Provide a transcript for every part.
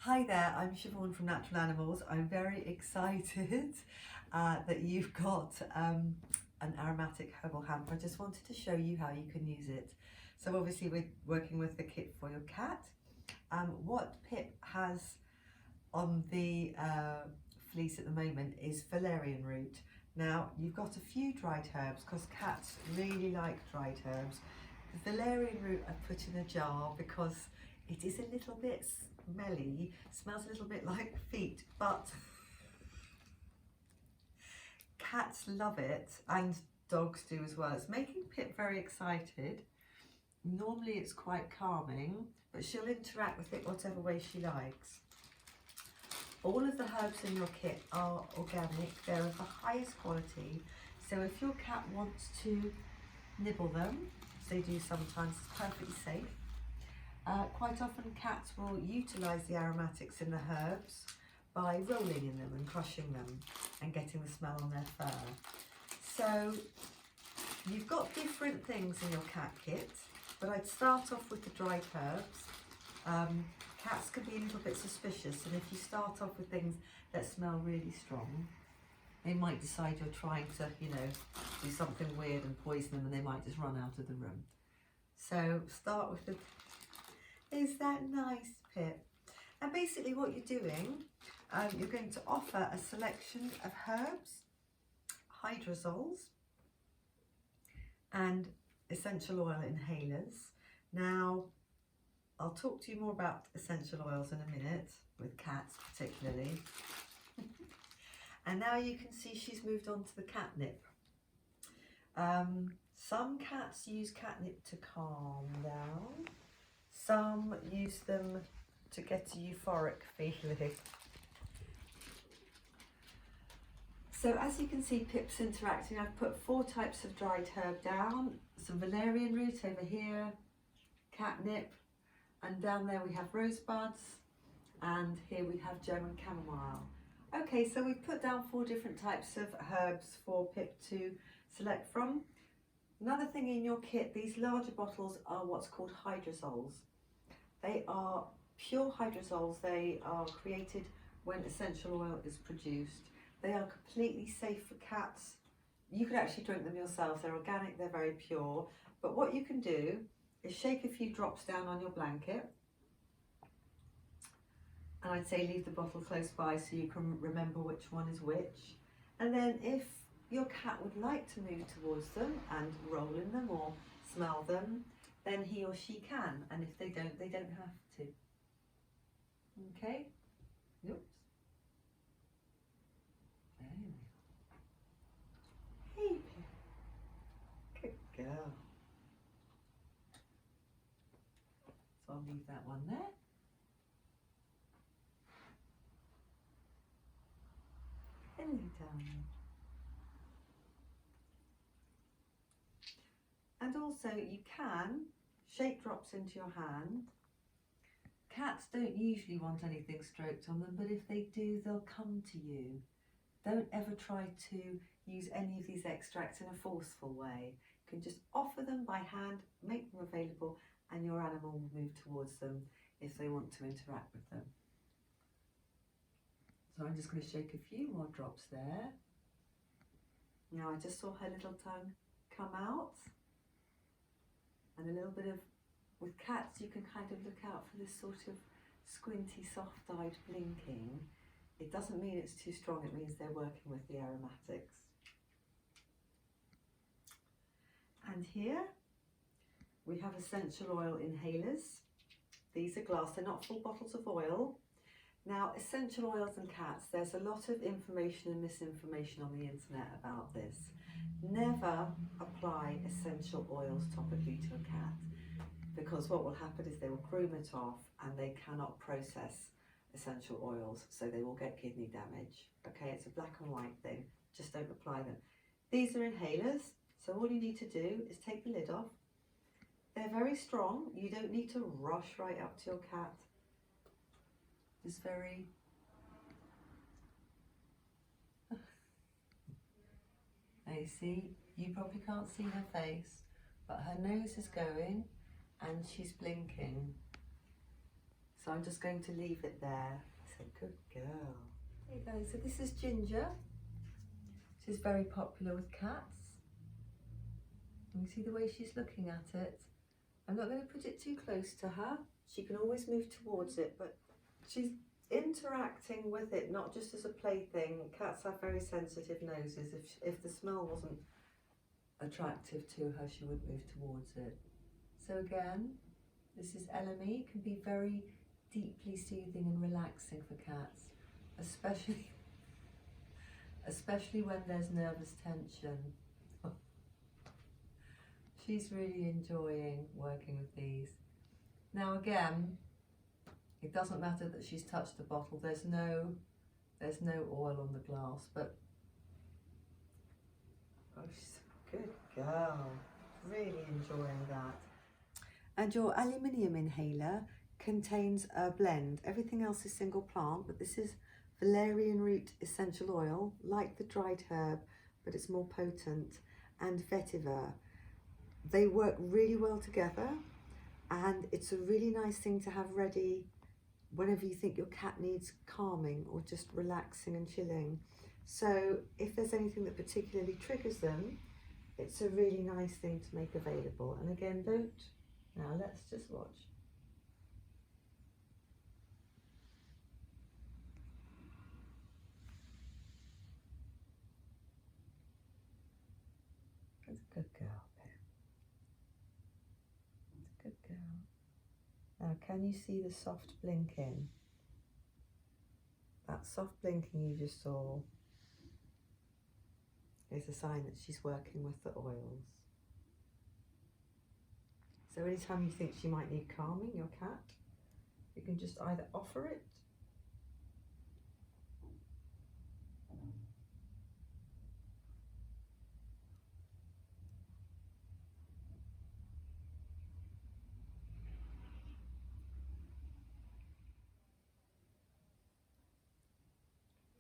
Hi there, I'm Siobhan from Natural Animals. I'm very excited that you've got an aromatic herbal hamper. I just wanted to show you how you can use it. So obviously we're working with the kit for your cat. What Pip has on the fleece at the moment is valerian root. Now you've got a few dried herbs because cats really like dried herbs. The valerian root I put in a jar because it is a little bit smelly, smells a little bit like feet, but cats love it and dogs do as well. It's making Pip very excited. Normally it's quite calming, but she'll interact with it whatever way she likes. All of the herbs in your kit are organic, they're of the highest quality, so if your cat wants to nibble them, as they do sometimes, it's perfectly safe. Quite often cats will utilise the aromatics in the herbs by rolling in them and crushing them and getting the smell on their fur. So you've got different things in your cat kit, but I'd start off with the dried herbs. Cats can be a little bit suspicious, and if you start off with things that smell really strong, they might decide you're trying to, do something weird and poison them, and they might just run out of the room. So start with the... Is that nice, Pip? And basically what you're doing, you're going to offer a selection of herbs, hydrosols, and essential oil inhalers. Now, I'll talk to you more about essential oils in a minute, with cats particularly. And now you can see she's moved on to the catnip. Some cats use catnip to calm down. Some use them to get a euphoric feeling. So as you can see, Pip's interacting. I've put 4 types of dried herb down, some valerian root over here, catnip, and down there we have rosebuds, and here we have German chamomile. Okay, so we've put down 4 different types of herbs for Pip to select from. Another thing in your kit, these larger bottles are what's called hydrosols. They are pure hydrosols. They are created when essential oil is produced. They are completely safe for cats. You could actually drink them yourself. They're organic, they're very pure. But what you can do is shake a few drops down on your blanket. And I'd say leave the bottle close by so you can remember which one is which. And then if your cat would like to move towards them and roll in them or smell them, then he or she can, and if they don't have to. Okay? Oops. There we go. Hey, Pip. Good girl. So I'll leave that one there. Hello, darling. And also you can shake drops into your hand. Cats don't usually want anything stroked on them, but if they do, they'll come to you. Don't ever try to use any of these extracts in a forceful way. You can just offer them by hand, make them available, and your animal will move towards them if they want to interact with them. So I'm just going to shake a few more drops there. Now I just saw her little tongue come out. And a little bit of, with cats you can kind of look out for this sort of squinty, soft-eyed blinking. It doesn't mean it's too strong, it means they're working with the aromatics. And here we have essential oil inhalers. These are glass, they're not full bottles of oil. Now, essential oils and cats, there's a lot of information and misinformation on the internet about this. Never apply essential oils topically to a cat, because what will happen is they will groom it off and they cannot process essential oils, so they will get kidney damage. Okay, it's a black and white thing, just don't apply them. These are inhalers, so all you need to do is take the lid off. They're very strong, you don't need to rush right up to your cat. Just very... Now you see, you probably can't see her face, but her nose is going and she's blinking. So I'm just going to leave it there. So good girl. There you go. So this is Ginger. She's very popular with cats. And you see the way she's looking at it. I'm not going to put it too close to her. She can always move towards it, but she's interacting with it, not just as a plaything. Cats have very sensitive noses. If the smell wasn't attractive to her, she would move towards it. So again, this is LME. It can be very deeply soothing and relaxing for cats, especially when there's nervous tension. She's really enjoying working with these. Now again, it doesn't matter that she's touched the bottle. There's no oil on the glass, but oh, she's a good girl. Really enjoying that. And your aluminium inhaler contains a blend. Everything else is single plant, but this is valerian root essential oil, like the dried herb, but it's more potent, and vetiver. They work really well together, and it's a really nice thing to have ready whenever you think your cat needs calming or just relaxing and chilling. So if there's anything that particularly triggers them, it's a really nice thing to make available. And again, now let's just watch. That's a good girl, Pip. That's a good girl. Now, can you see the soft blinking? That soft blinking you just saw is a sign that she's working with the oils. So anytime you think she might need calming, your cat, you can just either offer it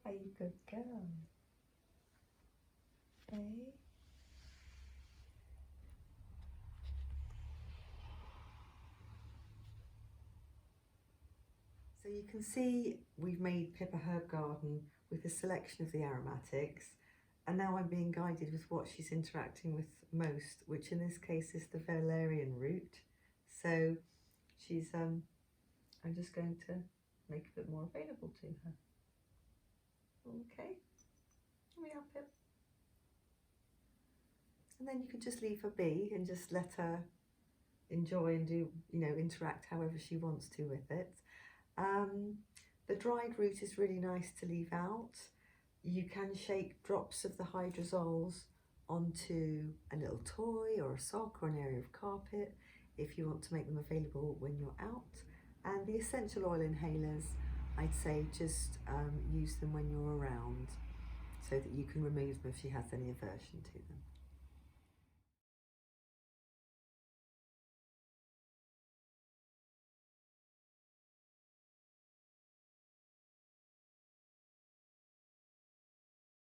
Are you good girl? Hey. So you can see we've made Pip a herb garden with a selection of the aromatics, and now I'm being guided with what she's interacting with most, which in this case is the valerian root. So she's I'm just going to make a bit more available to her. Okay, here we are, Pip. And then you can just leave her be and just let her enjoy and do, interact however she wants to with it. The dried root is really nice to leave out. You can shake drops of the hydrosols onto a little toy or a sock or an area of carpet if you want to make them available when you're out. And the essential oil inhalers, I'd say just use them when you're around so that you can remove them if she has any aversion to them.